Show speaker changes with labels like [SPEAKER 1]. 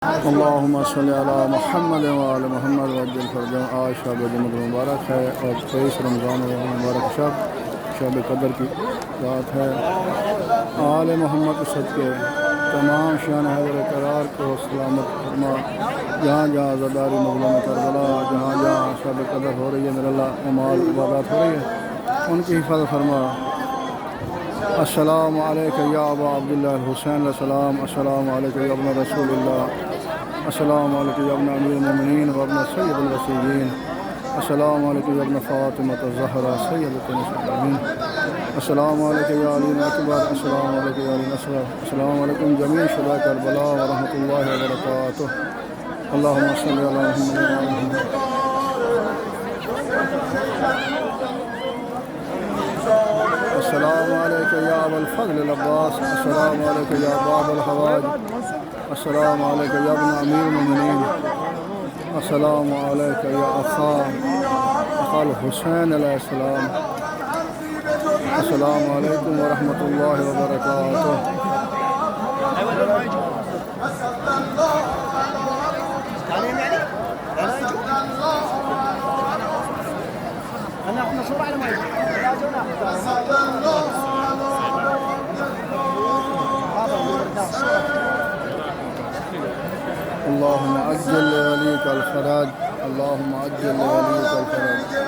[SPEAKER 1] अल्लाहुम्मा सल्ली अला मुहम्मद व आले मुहम्मद वज्जल फरजन। आज शब जुम्मत मुबारक है और 23 रमज़ान मुबारक शब कदर की रात है। आले मोहम्मद के सदक़े तमाम शान हैदर करार को सलामत फरमा। जहाँ जहाँ ज़दारी मज़लूम करबला, जहाँ जहाँ शब कदर हो रही है, मेरा अल्लाह अमाल इबादत हो रही है, उनकी हिफाज़त फरमा। अस्सलामु अलैका या अबा अब्दुल्लाह हुसैन अलैहिस्सलाम, अस्सलामु अलैका या इब्न रसूलिल्लाह, अस्सलामु अलैका या इब्न अमीरुल मोमिनीन व इब्न सय्यदुल वसीय्यीन, अस्सलामु अलैका या इब्न फ़ातिमत ज़हरा सय्यदतुन निसाईन, अस्सलामु अलैका या अली अकबर, अस्सलामु अलैका या अली असग़र, अस्सलामु अलैकुम जमीअ शुहदा करबला व रहमतुल्लाहि व बरकातुहू। अल्लाहुम्मा सल्लि अला मुहम्मद व आलि मुहम्मद। अस्सलामु अलैका या अबल फ़ज़्ल अल अब्बास, अस्सलामु अलैका या बाबल हवाज, अस्सलामु अलैका या इब्न अमीरुल मोमिनीन, अस्सलामु अलैका या अख़ल हुसैन अलैहिस्सलाम, अस्सलामु अलैकुम व रहमतुल्लाहि व बरकातुहू। अल्लाहुम्मा अज्जिल लिवलीका अल फ़रज, अल्लाहुम्मा अज्जिल लिवलीका अल फ़रज।